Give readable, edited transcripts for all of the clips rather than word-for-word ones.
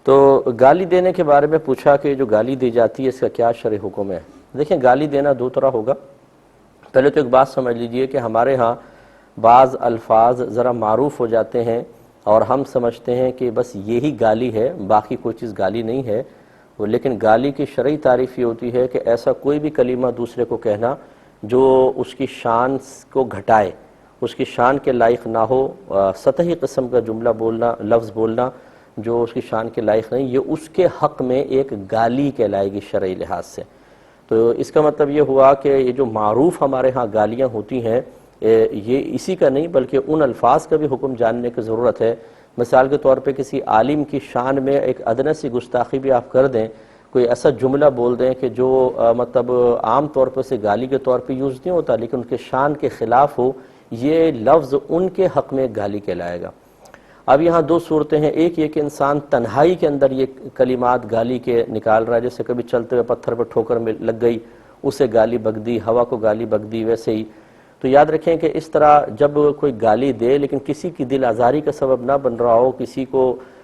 تو گالی دینے کے بارے میں پوچھا کہ جو گالی دی جاتی ہے اس کا کیا شرعی حکم ہے۔ دیکھیں گالی دینا دو طرح ہوگا۔ پہلے تو ایک بات سمجھ لیجئے کہ ہمارے ہاں بعض الفاظ ذرا معروف ہو جاتے ہیں اور ہم سمجھتے ہیں کہ بس یہی گالی ہے، باقی کوئی چیز گالی نہیں ہے، لیکن گالی کی شرعی تعریف یہ ہوتی ہے کہ ایسا کوئی بھی کلمہ دوسرے کو کہنا جو اس کی شان کو گھٹائے، اس کی شان کے لائق نہ ہو، سطحی قسم کا جملہ بولنا، لفظ بولنا جو اس کی شان کے لائق نہیں، یہ اس کے حق میں ایک گالی کہلائے گی شرعی لحاظ سے۔ تو اس کا مطلب یہ ہوا کہ یہ جو معروف ہمارے ہاں گالیاں ہوتی ہیں یہ اسی کا نہیں بلکہ ان الفاظ کا بھی حکم جاننے کی ضرورت ہے۔ مثال کے طور پہ کسی عالم کی شان میں ایک ادنی سی گستاخی بھی آپ کر دیں، کوئی ایسا جملہ بول دیں کہ جو مطلب عام طور پر سے گالی کے طور پہ یوز نہیں ہوتا لیکن ان کے شان کے خلاف ہو، یہ لفظ ان کے حق میں گالی کہلائے گا۔ اب یہاں دو صورتیں ہیں، ایک یہ کہ انسان تنہائی کے اندر یہ کلمات گالی کے نکال رہا ہے، جیسے کبھی چلتے ہوئے پتھر پر ٹھوکر میں لگ گئی، اسے گالی بک دی، ہوا کو گالی بک دی، ویسے ہی۔ تو یاد رکھیں کہ اس طرح جب کوئی گالی دے لیکن کسی کی دل آزاری کا سبب نہ بن رہا ہو، کسی کو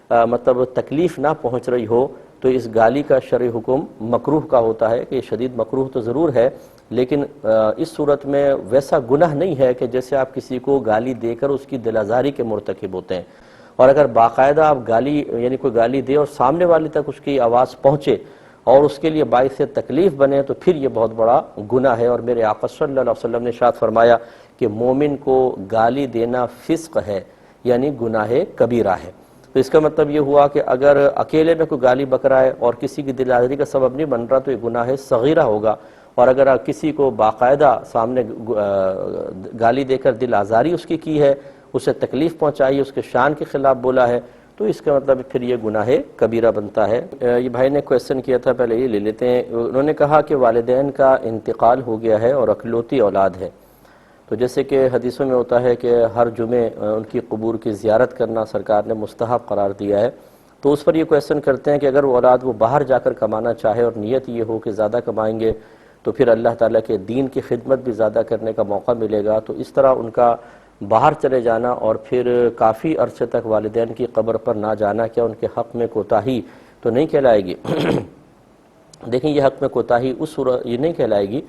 مطلب تکلیف نہ پہنچ رہی ہو، تو اس گالی کا شرعی حکم مکروہ کا ہوتا ہے کہ یہ شدید مکروہ تو ضرور ہے، لیکن اس صورت میں ویسا گناہ نہیں ہے کہ جیسے آپ کسی کو گالی دے کر اس کی دل آزاری کے مرتکب ہوتے ہیں۔ اور اگر باقاعدہ آپ گالی یعنی کوئی گالی دے اور سامنے والے تک اس کی آواز پہنچے اور اس کے لیے باعث تکلیف بنے تو پھر یہ بہت بڑا گناہ ہے، اور میرے آقا صلی اللہ علیہ وسلم نے ارشاد فرمایا کہ مومن کو گالی دینا فسق ہے، یعنی گناہ کبیرہ ہے۔ تو اس کا مطلب یہ ہوا کہ اگر اکیلے میں کوئی گالی بک رہا ہے اور کسی کی دل آزاری کا سبب نہیں بن رہا تو یہ گناہ صغیرہ ہوگا، اور اگر کسی کو باقاعدہ سامنے گالی دے کر دل آزاری اس کی ہے، اسے تکلیف پہنچائی، اس کے شان کے خلاف بولا ہے، تو اس کا مطلب پھر یہ گناہ کبیرہ بنتا ہے۔ یہ بھائی نے کویسچن کیا تھا، پہلے یہ لے لیتے ہیں۔ انہوں نے کہا کہ والدین کا انتقال ہو گیا ہے اور اکلوتی اولاد ہے، تو جیسے کہ حدیثوں میں ہوتا ہے کہ ہر جمعے ان کی قبور کی زیارت کرنا سرکار نے مستحب قرار دیا ہے، تو اس پر یہ کویسچن کرتے ہیں کہ اگر وہ اولاد وہ باہر جا کر کمانا چاہے اور نیت یہ ہو کہ زیادہ کمائیں گے تو پھر اللہ تعالیٰ کے دین کی خدمت بھی زیادہ کرنے کا موقع ملے گا، تو اس طرح ان کا باہر چلے جانا اور پھر کافی عرصے تک والدین کی قبر پر نہ جانا، کیا ان کے حق میں کوتاہی تو نہیں کہلائے گی؟ دیکھیں یہ حق میں کوتاہی یہ نہیں کہلائے گی،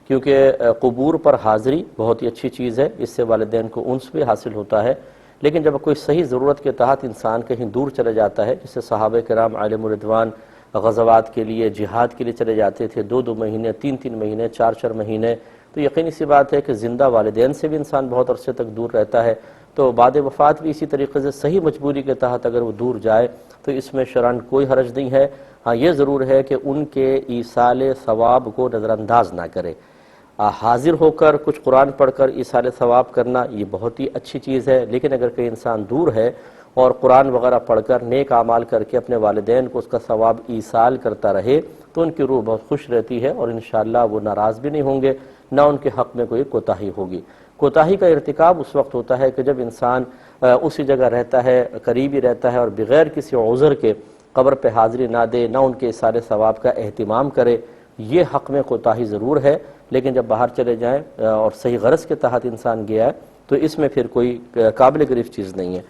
کیونکہ قبور پر حاضری بہت ہی اچھی چیز ہے، اس سے والدین کو انس بھی حاصل ہوتا ہے، لیکن جب کوئی صحیح ضرورت کے تحت انسان کہیں دور چلے جاتا ہے، جیسے صحابہ کرام علیہم الرضوان غزوات کے لیے، جہاد کے لیے چلے جاتے تھے، 2 مہینے، 3 مہینے، 4 مہینے، تو یقینی سی بات ہے کہ زندہ والدین سے بھی انسان بہت عرصے تک دور رہتا ہے، تو بعد وفات بھی اسی طریقے سے صحیح مجبوری کے تحت اگر وہ دور جائے تو اس میں شرعاً کوئی حرج نہیں ہے۔ ہاں یہ ضرور ہے کہ ان کے ایصال ثواب کو نظر انداز نہ کرے، حاضر ہو کر کچھ قرآن پڑھ کر ایصال ثواب کرنا یہ بہت ہی اچھی چیز ہے، لیکن اگر کوئی انسان دور ہے اور قرآن وغیرہ پڑھ کر نیک اعمال کر کے اپنے والدین کو اس کا ثواب ایصال کرتا رہے تو ان کی روح بہت خوش رہتی ہے، اور انشاءاللہ وہ ناراض بھی نہیں ہوں گے، نہ ان کے حق میں کوئی کوتاہی ہوگی۔ کوتاہی کا ارتکاب اس وقت ہوتا ہے کہ جب انسان اسی جگہ رہتا ہے، قریب ہی رہتا ہے، اور بغیر کسی عذر کے قبر پہ حاضری نہ دے، نہ ان کے ایصال ثواب کا اہتمام کرے، یہ حق میں کوتاہی ضرور ہے، لیکن جب باہر چلے جائیں اور صحیح غرض کے تحت انسان گیا ہے تو اس میں پھر کوئی قابل گرفت چیز نہیں ہے۔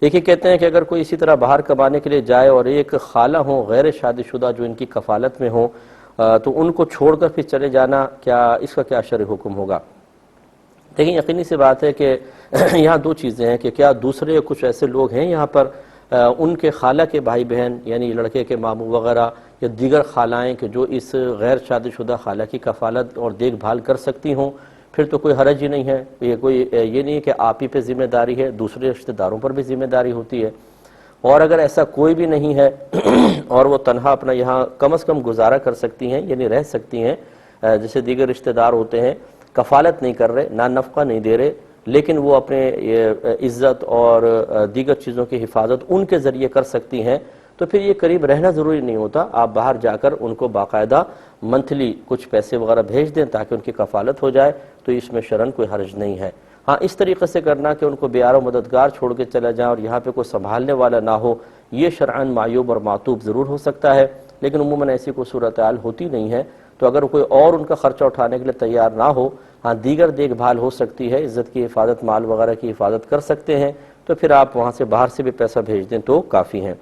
ایک ہی کہتے ہیں کہ اگر کوئی اسی طرح باہر کمانے کے لیے جائے اور ایک خالہ ہوں غیر شادی شدہ جو ان کی کفالت میں ہوں، تو ان کو چھوڑ کر پھر چلے جانا، کیا اس کا کیا شرعی حکم ہوگا؟ دیکھیں یقینی سی بات ہے کہ یہاں دو چیزیں ہیں کہ کیا دوسرے کچھ ایسے لوگ ہیں یہاں پر ان کے خالہ کے بھائی بہن یعنی لڑکے کے ماموں وغیرہ یا دیگر خالائیں کہ جو اس غیر شادی شدہ خالہ کی کفالت اور دیکھ بھال کر سکتی ہوں، پھر تو کوئی حرج ہی نہیں ہے۔ یہ نہیں ہے کہ آپ ہی پہ ذمہ داری ہے، دوسرے رشتہ داروں پر بھی ذمہ داری ہوتی ہے۔ اور اگر ایسا کوئی بھی نہیں ہے اور وہ تنہا اپنا یہاں کم از کم گزارا کر سکتی ہیں یعنی رہ سکتی ہیں، جیسے دیگر رشتہ دار ہوتے ہیں کفالت نہیں کر رہے، نہ نفقہ نہیں دے رہے، لیکن وہ اپنے عزت اور دیگر چیزوں کی حفاظت ان کے ذریعے کر سکتی ہیں، تو پھر یہ قریب رہنا ضروری نہیں ہوتا، آپ باہر جا کر ان کو باقاعدہ منتھلی کچھ پیسے وغیرہ بھیج دیں تاکہ ان کی کفالت ہو جائے، تو اس میں شرعاً کوئی حرج نہیں ہے۔ ہاں اس طریقے سے کرنا کہ ان کو بیار و مددگار چھوڑ کے چلا جائیں اور یہاں پہ کوئی سنبھالنے والا نہ ہو، یہ شرعاً معیوب اور معتوب ضرور ہو سکتا ہے، لیکن عموماً ایسی کوئی صورتحال ہوتی نہیں ہے، تو اگر کوئی اور ان کا خرچہ اٹھانے کے لیے تیار نہ ہو، ہاں دیگر دیکھ بھال ہو سکتی ہے، عزت کی حفاظت، مال وغیرہ کی حفاظت کر سکتے ہیں، تو پھر آپ وہاں سے باہر سے بھی پیسہ بھیج دیں تو کافی ہیں۔